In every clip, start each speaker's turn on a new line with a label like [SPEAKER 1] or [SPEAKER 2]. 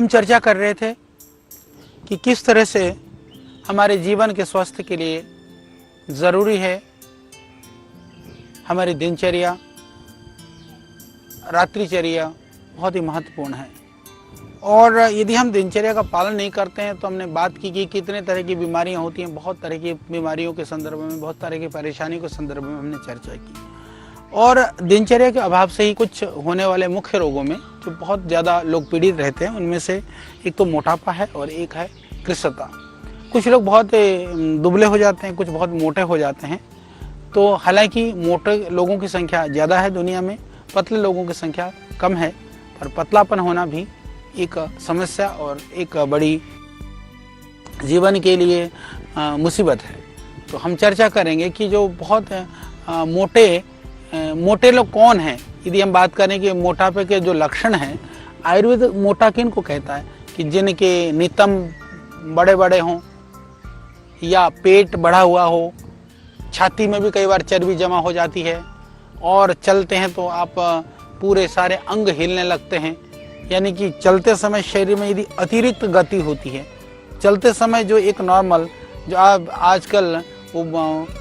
[SPEAKER 1] हम चर्चा कर रहे थे कि किस तरह से हमारे जीवन के स्वास्थ्य के लिए ज़रूरी है हमारी दिनचर्या, रात्रिचर्या बहुत ही महत्वपूर्ण है। और यदि हम दिनचर्या का पालन नहीं करते हैं तो हमने बात की कि कितने तरह की बीमारियां होती हैं, बहुत तरह की बीमारियों के संदर्भ में, बहुत तरह की परेशानियों के संदर्भ में हमने चर्चा की। और दिनचर्या के अभाव से ही कुछ होने वाले मुख्य रोगों में जो बहुत ज़्यादा लोग पीड़ित रहते हैं उनमें से एक तो मोटापा है और एक है कृशता। कुछ लोग बहुत दुबले हो जाते हैं, कुछ बहुत मोटे हो जाते हैं। तो हालांकि मोटे लोगों की संख्या ज़्यादा है दुनिया में, पतले लोगों की संख्या कम है, पर पतलापन होना भी एक समस्या और एक बड़ी जीवन के लिए मुसीबत है। तो हम चर्चा करेंगे कि जो बहुत मोटे लोग कौन हैं। यदि हम बात करें कि मोटापे के जो लक्षण हैं, आयुर्वेद मोटा किन को कहता है कि जिनके नितंब बड़े बड़े हों या पेट बढ़ा हुआ हो, छाती में भी कई बार चर्बी जमा हो जाती है और चलते हैं तो आप पूरे सारे अंग हिलने लगते हैं। यानी कि चलते समय शरीर में यदि अतिरिक्त गति होती है, चलते समय जो एक नॉर्मल जो आप आजकल वो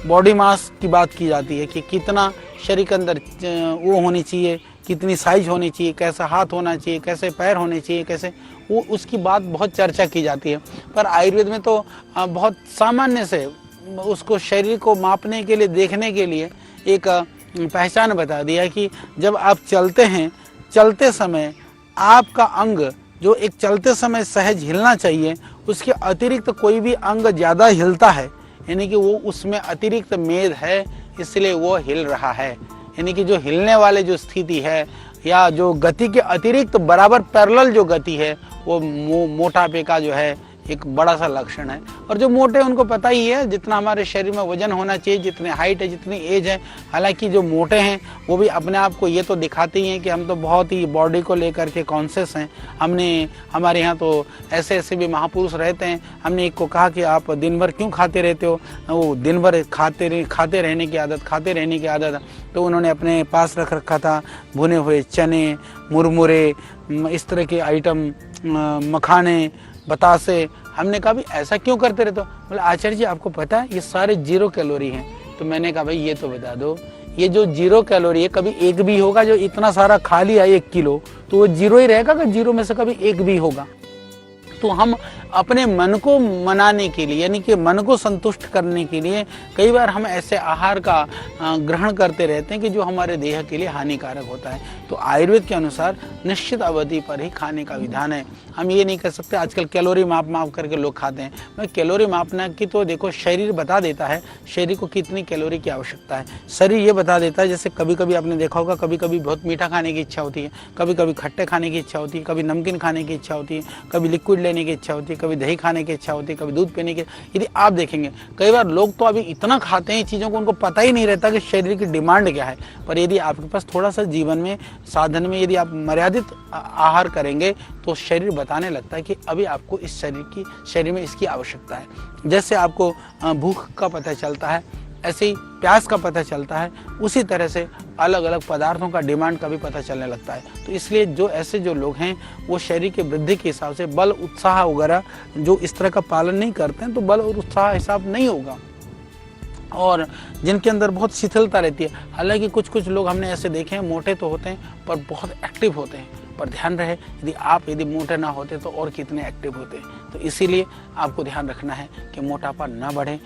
[SPEAKER 1] बॉडी मास की बात की जाती है कि कितना शरीर के अंदर वो होनी चाहिए, कितनी साइज होनी चाहिए, कैसा हाथ होना चाहिए, कैसे पैर होने चाहिए, कैसे वो उसकी बात बहुत चर्चा की जाती है। पर आयुर्वेद में तो बहुत सामान्य से उसको शरीर को मापने के लिए, देखने के लिए एक पहचान बता दिया कि जब आप चलते हैं, चलते समय आपका अंग जो एक चलते समय सहज हिलना चाहिए, उसके अतिरिक्त कोई भी अंग ज़्यादा हिलता है, यानी कि वो उसमें अतिरिक्त मेद है, इसलिए वो हिल रहा है। यानी कि जो हिलने वाले जो स्थिति है या जो गति के अतिरिक्त बराबर पैरेलल जो गति है, वो मोटापे का जो है एक बड़ा सा लक्षण है। और जो मोटे उनको पता ही है जितना हमारे शरीर में वजन होना चाहिए, जितने हाइट है, जितनी एज है। हालांकि जो मोटे हैं वो भी अपने आप को ये तो दिखाते ही हैं कि हम तो बहुत ही बॉडी को लेकर के कॉन्शियस हैं। हमारे यहाँ तो ऐसे ऐसे भी महापुरुष रहते हैं। हमने एक को कहा कि आप दिन भर क्यों खाते रहते हो, वो दिन भर खाते रहने की आदत। तो उन्होंने अपने पास रख रखा था भुने हुए चने, मुरमुरे, इस तरह के आइटम, मखाने, बतासे। हमने कहा भी ऐसा क्यों करते रहते हो? बोले आचार्य जी आपको पता है ये सारे 0 कैलोरी हैं। तो मैंने कहा भाई ये तो बता दो, ये जो 0 कैलोरी है कभी एक भी होगा जो इतना सारा खा लिया 1 किलो, तो वो 0 ही रहेगा कि 0 में से कभी एक भी होगा? तो हम अपने मन को मनाने के लिए, यानी कि मन को संतुष्ट करने के लिए कई बार हम ऐसे आहार का ग्रहण करते रहते हैं कि जो हमारे देह के लिए हानिकारक होता है। तो आयुर्वेद के अनुसार निश्चित अवधि पर ही खाने का विधान है। हम ये नहीं कह सकते आजकल कैलोरी माप करके लोग खाते हैं। मैं कैलोरी मापना की तो देखो, शरीर बता देता है शरीर को कितनी कैलोरी की आवश्यकता है। शरीर ये बता देता है, जैसे कभी कभी आपने देखा होगा, कभी कभी बहुत मीठा खाने की इच्छा होती है, कभी कभी खट्टे खाने की इच्छा होती है, कभी नमकीन खाने की इच्छा होती है, कभी लिक्विड लेने की इच्छा होती है, कभी दही खाने की इच्छा होती है, कभी दूध पीने की। यदि आप देखेंगे कई बार लोग तो अभी इतना खाते हैं चीज़ों को, उनको पता ही नहीं रहता कि शरीर की डिमांड क्या है। पर यदि आपके पास थोड़ा सा जीवन में, साधन में यदि आप मर्यादित आहार करेंगे तो शरीर बताने लगता है कि अभी आपको इस शरीर में इसकी आवश्यकता है। जैसे आपको भूख का पता चलता है, ऐसे ही प्यास का पता चलता है, उसी तरह से अलग अलग पदार्थों का डिमांड का भी पता चलने लगता है। तो इसलिए जो लोग हैं वो शरीर की वृद्धि के हिसाब से बल, उत्साह वगैरह जो इस तरह का पालन नहीं करते हैं तो बल और उत्साह हिसाब नहीं होगा। और जिनके अंदर बहुत शिथिलता रहती है, हालांकि कुछ लोग हमने ऐसे देखे हैं मोटे तो होते हैं पर बहुत एक्टिव होते हैं। पर ध्यान रहे यदि मोटे ना होते तो और कितने एक्टिव होते हैं। तो इसीलिए आपको ध्यान रखना है कि मोटापा ना बढ़े।